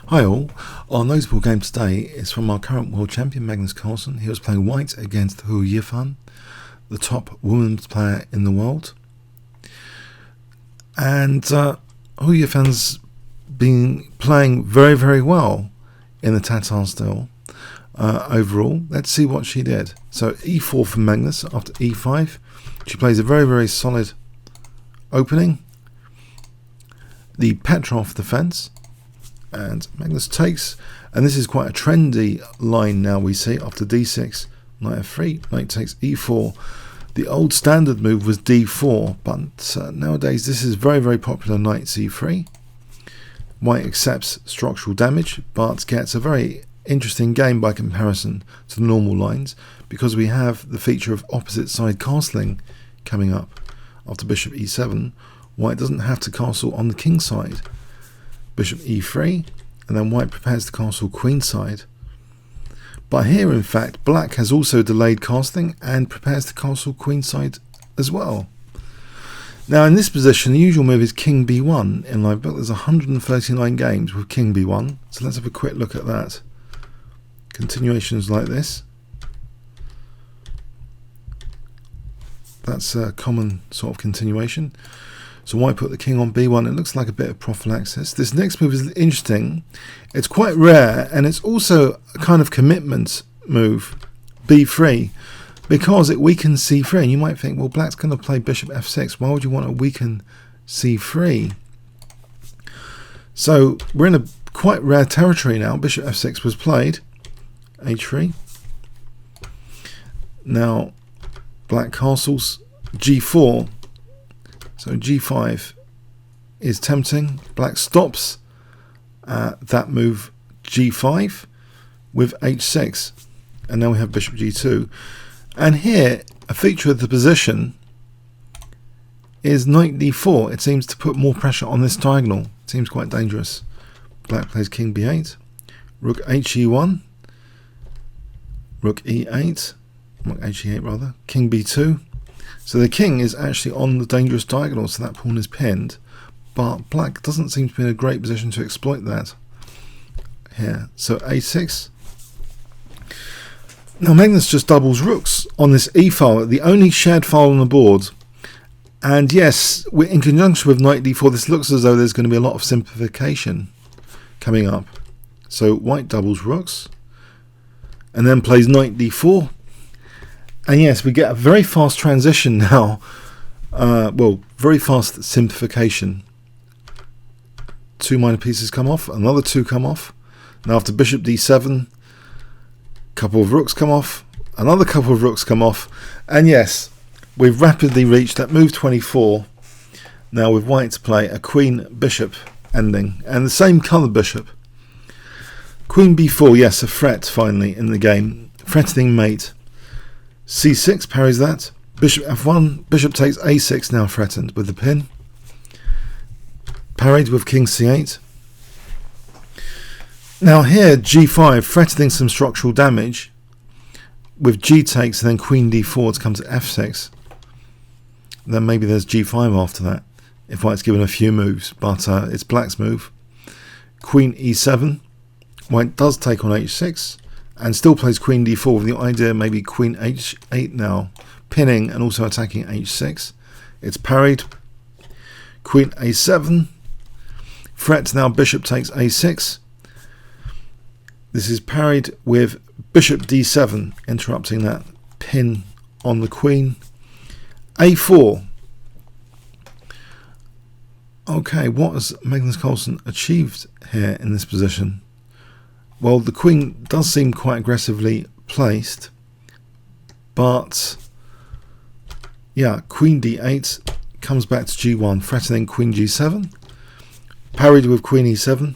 Hi all, our notable game today is from our current world champion Magnus Carlsen. He was playing white against Hou Yifan, the top women's player in the world. And Hou Yifan's been playing very well in the Tata style overall. Let's see what she did. So e4 for Magnus after e5. She plays a very solid opening. The Petrov defense. And Magnus takes, and this is quite a trendy line now we see after d6, knight f3, knight takes e4. The old standard move was d4, but nowadays this is very popular, knight c3. White accepts structural damage, but gets a very interesting game by comparison to the normal lines, because we have the feature of opposite side castling coming up. After bishop e7, white doesn't have to castle on the king side. Bishop e3, and then white prepares to castle queen side. But here, in fact, black has also delayed castling and prepares to castle queen side as well. Now, in this position, the usual move is king b1 in live book. There's 139 games with king b1, so let's have a quick look at that. Continuations like this. That's a common sort of continuation. So white put the king on b1. It looks like a bit of prophylaxis. This next move is interesting. It's quite rare, and it's also a kind of commitment move, b3, because it weakens c3. And you might think, well, black's going to play bishop f6. Why would you want to weaken c3? So we're in a quite rare territory now. Bishop f6 was played. h3. Now black castles g4. So g5 is tempting. Black stops that move g5 with h6. And now we have bishop g2. And here, a feature of the position is knight d4. It seems to put more pressure on this diagonal. It seems quite dangerous. Black plays king b8. Rook he1. Rook e8. Rook he8 rather. King b2. So the king is actually on the dangerous diagonal, so that pawn is pinned. But black doesn't seem to be in a great position to exploit that here. So a6. Now Magnus just doubles rooks on this e file, the only shared file on the board. And yes, in conjunction with knight d4, this looks as though there's going to be a lot of simplification coming up. So white doubles rooks and then plays knight d4. And yes, we get a very fast transition now. Well, very fast simplification. Two minor pieces come off, another two come off. Now after bishop d7, couple of rooks come off, another couple of rooks come off. And yes, we've rapidly reached that move 24. Now with white to play a queen bishop ending, and the same colour bishop. Queen b4, yes, a threat finally in the game. Threatening mate. c6 parries that. Bishop f1. Bishop takes a6, now threatened with the pin. Parried with king c8. Now here g5, threatening some structural damage. With g takes and then queen d4 to come to f6. Then maybe there's g5 after that, if white's given a few moves. But it's black's move. Queen e7. White does take on h6. And still plays queen d4 with the idea maybe queen h8 now, pinning and also attacking h6. It's parried. Queen a7. Threat now, bishop takes a6. This is parried with bishop d7, interrupting that pin on the queen. a4. Okay, what has Magnus Carlsen achieved here in this position? Well, the queen does seem quite aggressively placed, but yeah, queen d8 comes back to g1, threatening queen g7, parried with queen e7,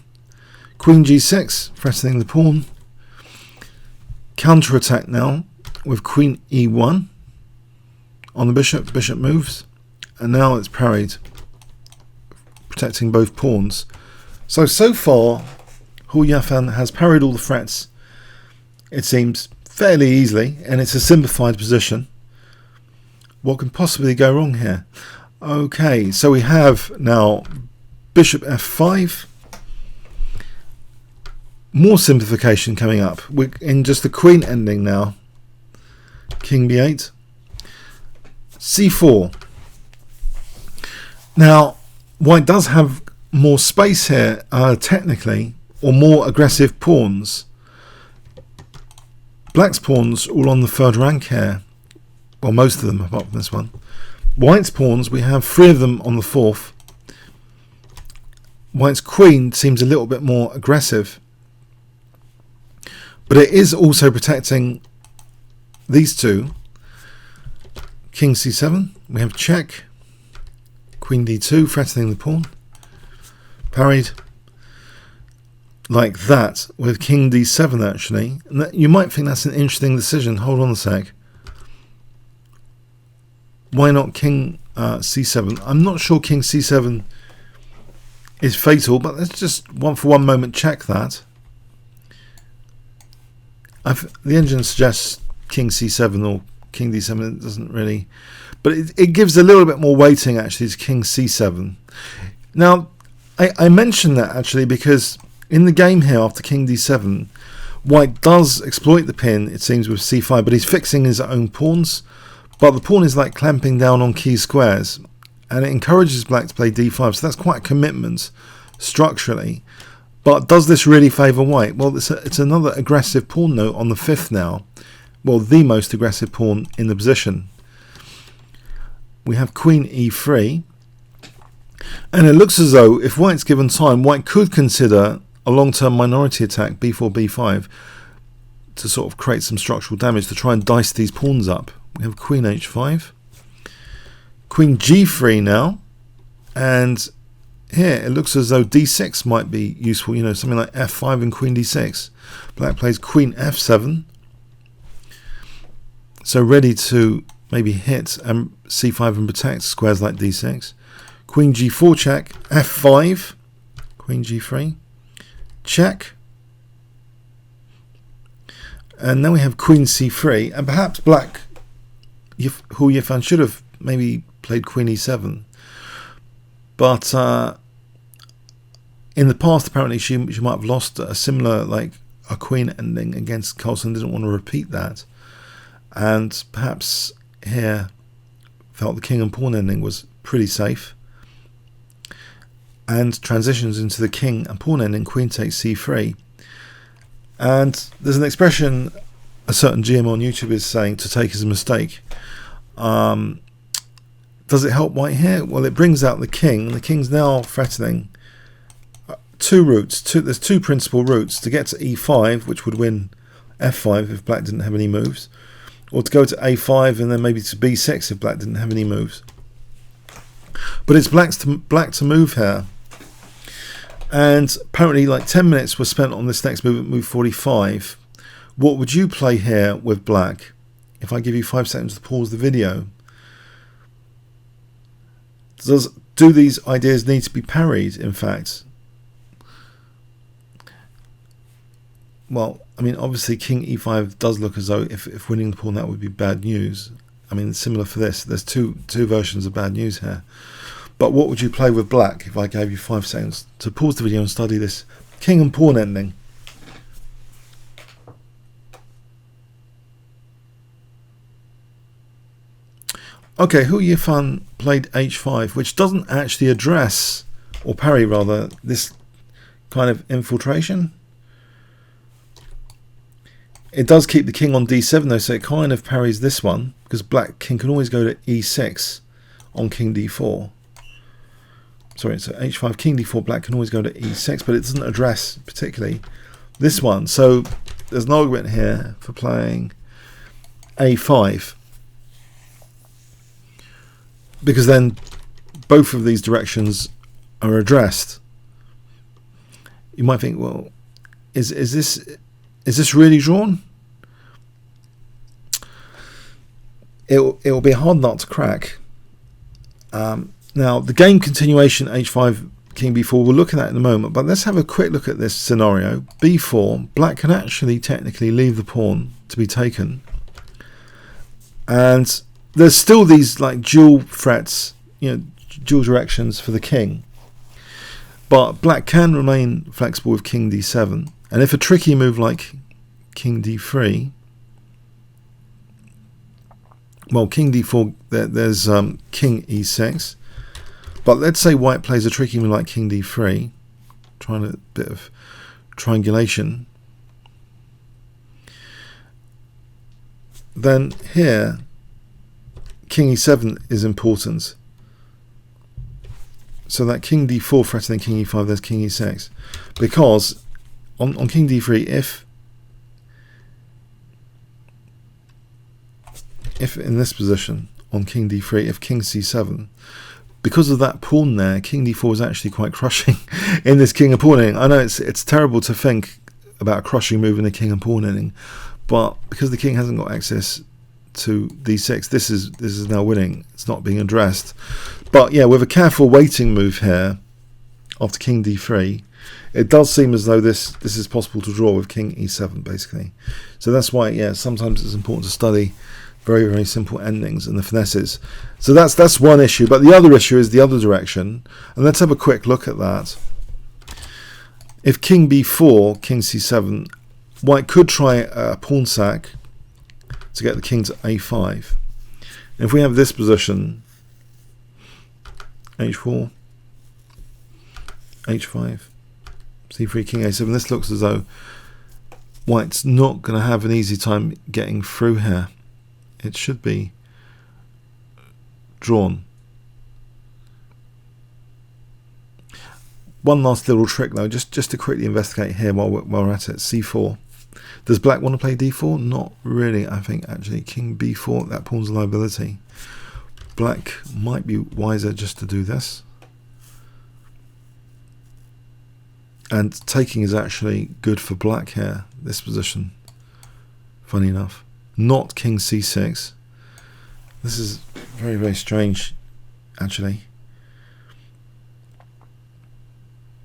queen g6, threatening the pawn, counter-attack now with queen e1 on the bishop, bishop moves, and now it's parried, protecting both pawns. So far, Hou Yifan has parried all the threats, it seems, fairly easily, and it's a simplified position. What can possibly go wrong here? Okay, so we have now bishop f5, more simplification coming up. We're in just the queen ending now. King b8. c4. Now, white does have more space here, technically, or more aggressive pawns. Black's pawns all on the third rank here. Well, most of them, apart from this one. White's pawns, we have 3 of them on the 4th. White's queen seems a little bit more aggressive. But it is also protecting these two. King c7, we have check. Queen d2, threatening the pawn. Parried like that with king d7 actually. And that, you might think that's an interesting decision. Hold on a sec. Why not king c7? I'm not sure king c7 is fatal, but let's just for one moment check that. The engine suggests king c7 or king d7. It doesn't really, but it gives a little bit more weighting actually to king c7. Now I mentioned that actually because in the game here after king d7, white does exploit the pin, it seems, with c5, but he's fixing his own pawns. But the pawn is like clamping down on key squares, and it encourages black to play d5, so that's quite a commitment structurally. But does this really favour white? Well, it's another aggressive pawn note on the 5th now. Well, the most aggressive pawn in the position. We have queen e3, and it looks as though if white's given time, white could consider a long-term minority attack, b4, b5, to sort of create some structural damage to try and dice these pawns up. We have queen h5, queen g3 now, and here it looks as though d6 might be useful, you know, something like f5 and queen d6. Black plays queen f7, so ready to maybe hit c5 and protect squares like d6. Queen g4 check, f5, queen g3, check, and now we have queen c3, and perhaps black, Hou Yifan, should have maybe played queen e7, but in the past apparently she might have lost a similar, like a queen ending against Carlsen, didn't want to repeat that, and perhaps here felt the king and pawn ending was pretty safe, and transitions into the king and pawn ending, queen takes c3. And there's an expression a certain GM on YouTube is saying to take as a mistake. Does it help white here? Well, it brings out the king. The king's now threatening 2 routes. There's 2 principal routes: to get to e5, which would win f5 if black didn't have any moves, or to go to a5 and then maybe to b6 if black didn't have any moves. But it's black to move here. And apparently like 10 minutes was spent on this next move at move 45. What would you play here with black? If I give you 5 seconds to pause the video. Do these ideas need to be parried, in fact? Well, I mean, obviously king e5 does look as though if winning the pawn, that would be bad news. I mean, similar for this. There's two versions of bad news here. But what would you play with black if I gave you 5 seconds to pause the video and study this king and pawn ending? Okay, Hou Yifan played h5, which doesn't actually address, or parry rather, this kind of infiltration. It does keep the king on d7 though, so it kind of parries this one, because black king can always go to e6 on king d4. Sorry, so h5, king d4, black can always go to e6, but it doesn't address particularly this one. So there's an argument here for playing a5, because then both of these directions are addressed. You might think, well, is this really drawn? It'll be a hard nut to crack. Now, the game continuation h5, king b4, we'll look at that in a moment, but let's have a quick look at this scenario. b4, black can actually technically leave the pawn to be taken, and there's still these like dual threats, you know, dual directions for the king, but black can remain flexible with king d7, And if a tricky move like king d3, well, king d4, there's king e6. But let's say white plays a tricky move like king d3, trying a bit of triangulation. Then here, king e7 is important. So that king d4 threatening king e5, there's king e6. Because on king d3, if in this position, on king d3, if king c7, because of that pawn there, king d4 is actually quite crushing in this king and pawn inning. I know it's terrible to think about a crushing move in the king and pawn inning, but because the king hasn't got access to d6, this is now winning. It's not being addressed. But yeah, with a careful waiting move here after king d3, it does seem as though this is possible to draw with king e7 basically. So that's why, yeah, sometimes it's important to study very, very simple endings and the finesses. So that's one issue. But the other issue is the other direction, and let's have a quick look at that. If king b4, king c7, white could try a pawn sack to get the king to a5. And if we have this position, h4, h5, c3, king a7, this looks as though white's not going to have an easy time getting through here. It should be drawn. One last little trick though, just to quickly investigate here while we're at it. c4. Does black want to play d4? Not really, I think, actually. King b4, that pawn's a liability. Black might be wiser just to do this. And taking is actually good for black here, this position. Funny enough. Not king c6. This is very, very strange, actually.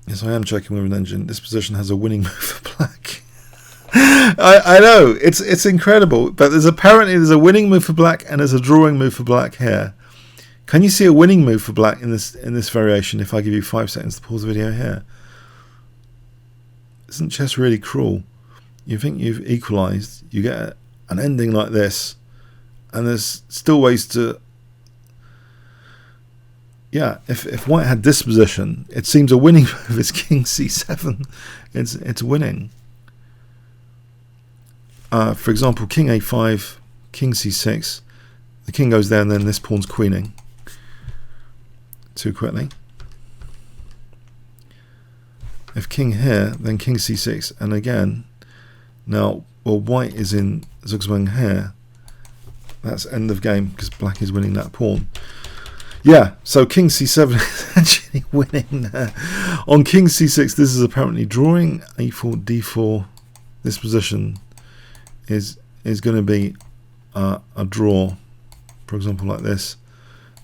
Yes, I am checking with an engine. This position has a winning move for black. I know, it's incredible, but there's a winning move for black and there's a drawing move for black here. Can you see a winning move for black in this variation if I give you 5 seconds to pause the video here? Isn't chess really cruel? You think you've equalized, you get an ending like this, and there's still ways to, yeah, if white had this position, it seems a winning move is king c7. It's winning. For example, king a5, king c6, the king goes there and then this pawn's queening too quickly. If king here, then king c6, and again, now, well, white is in zugzwang here. That's end of game because black is winning that pawn. Yeah, so king c7 is actually winning there. On king c6, this is apparently drawing. a4, d4, this position is going to be a draw, for example, like this.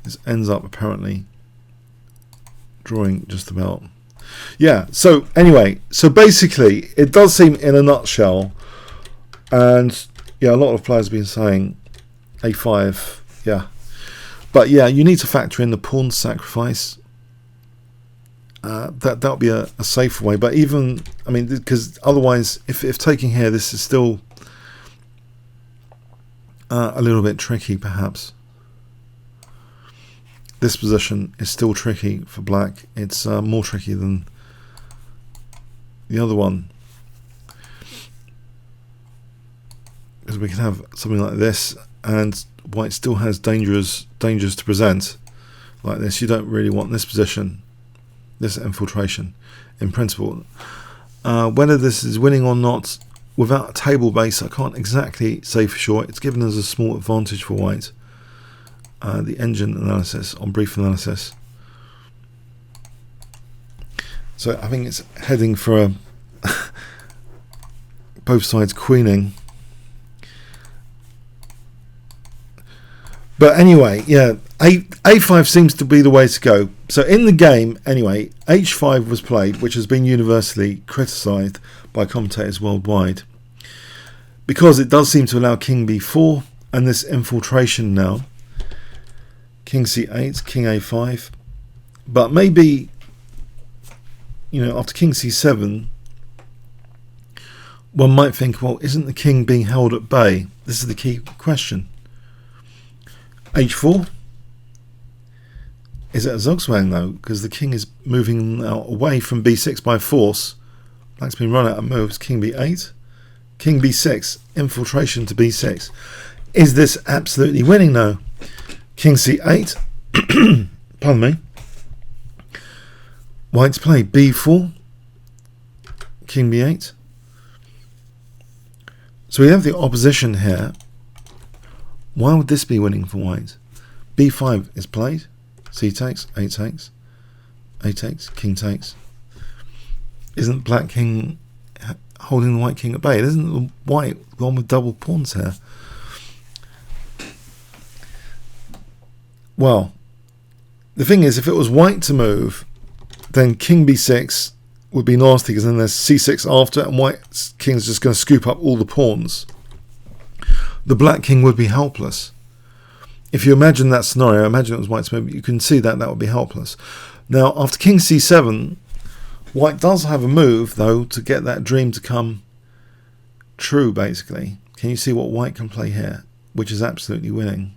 This ends up apparently drawing just about. Yeah, so anyway, so basically it does seem, in a nutshell, and yeah, a lot of players have been saying a5, yeah, but yeah, you need to factor in the pawn sacrifice. That'll be a safer way, but even, I mean, because otherwise if taking here, this is still a little bit tricky perhaps. This position is still tricky for black. It's more tricky than the other one, because we can have something like this and white still has dangers to present like this. You don't really want this position, this infiltration in principle. Whether this is winning or not without a table base, I can't exactly say for sure. It's given us a small advantage for white. The engine analysis on brief analysis. So I think it's heading for both sides queening. But anyway, yeah, a5 seems to be the way to go. So in the game, anyway, h5 was played, which has been universally criticised by commentators worldwide, because it does seem to allow king b4 and this infiltration now. King c8, king a5, but maybe, you know, after king c7, one might think, well, isn't the king being held at bay? This is the key question. H4. Is it a Zugzwang though? Because the king is moving now away from b6 by force. Black's been run out of moves. King b8. King b6. Infiltration to b6. Is this absolutely winning though? King c8. Pardon me. White's play b4. King b8. So we have the opposition here. Why would this be winning for white? b5 is played. C takes, A takes, A takes, king takes. Isn't black king holding the white king at bay? Isn't the white the one with double pawns here? Well, the thing is, if it was white to move, then king b6 would be nasty, because then there's c6 after, and white's king's just going to scoop up all the pawns. The black king would be helpless. If you imagine that scenario, imagine it was white's move, you can see that that would be helpless. Now, after king c7, white does have a move, though, to get that dream to come true, basically. Can you see what white can play here, which is absolutely winning?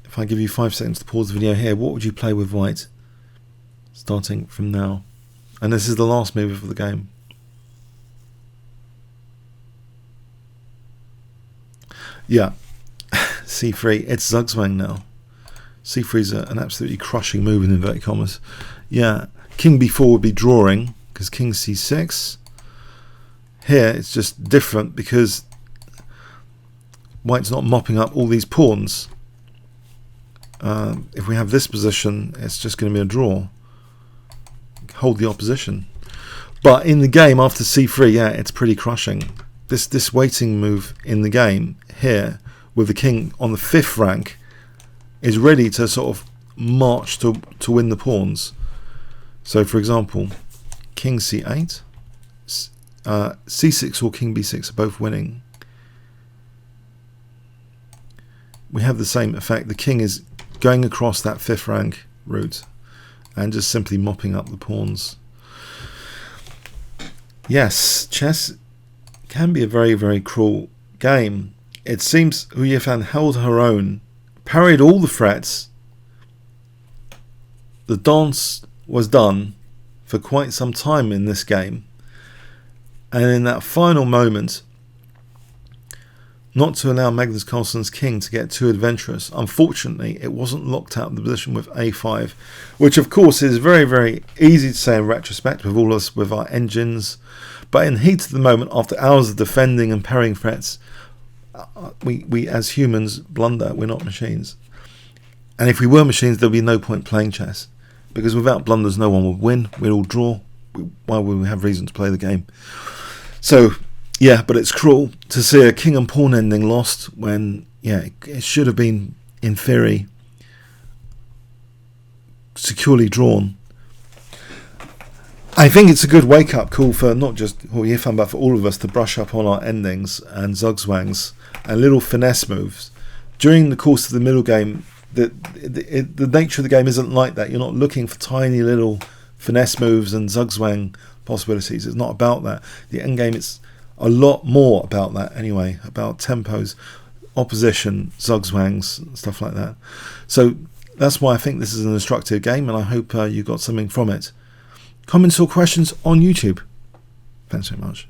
If I give you 5 seconds to pause the video here, what would you play with white? Starting from now. And this is the last move of the game. Yeah. c3, it's Zugzwang now. c3 is an absolutely crushing move in inverted commas. Yeah, king b4 would be drawing, because king c6. Here it's just different, because white's not mopping up all these pawns. If we have this position, it's just going to be a draw. Hold the opposition. But in the game after c3, yeah, it's pretty crushing. This waiting move in the game here, with the king on the 5th rank, is ready to sort of march to win the pawns. So for example, king c8, c6 or king b6 are both winning. We have the same effect. The king is going across that 5th rank route and just simply mopping up the pawns. Yes, chess can be a very, very cruel game. It seems Hou Yifan held her own, parried all the threats. The dance was done for quite some time in this game, and in that final moment, not to allow Magnus Carlsen's king to get too adventurous, unfortunately it wasn't locked out of the position with a5, which of course is very, very easy to say in retrospect with all us with our engines, but in heat of the moment, after hours of defending and parrying threats, we as humans blunder. We're not machines, and if we were machines, there'd be no point playing chess, because without blunders no one would win. We'd all draw. Why would we have reason to play the game? So yeah, but it's cruel to see a king and pawn ending lost when, yeah, it should have been, in theory, securely drawn. I think it's a good wake-up call for not just Hou Yifan, but for all of us to brush up on our endings and Zugzwangs and little finesse moves. During the course of the middle game, the nature of the game isn't like that. You're not looking for tiny little finesse moves and Zugzwang possibilities. It's not about that. The endgame, it's a lot more about that anyway, about tempos, opposition, Zugzwangs, stuff like that. So that's why I think this is an instructive game, and I hope you got something from it. Comments or questions on YouTube. Thanks very much.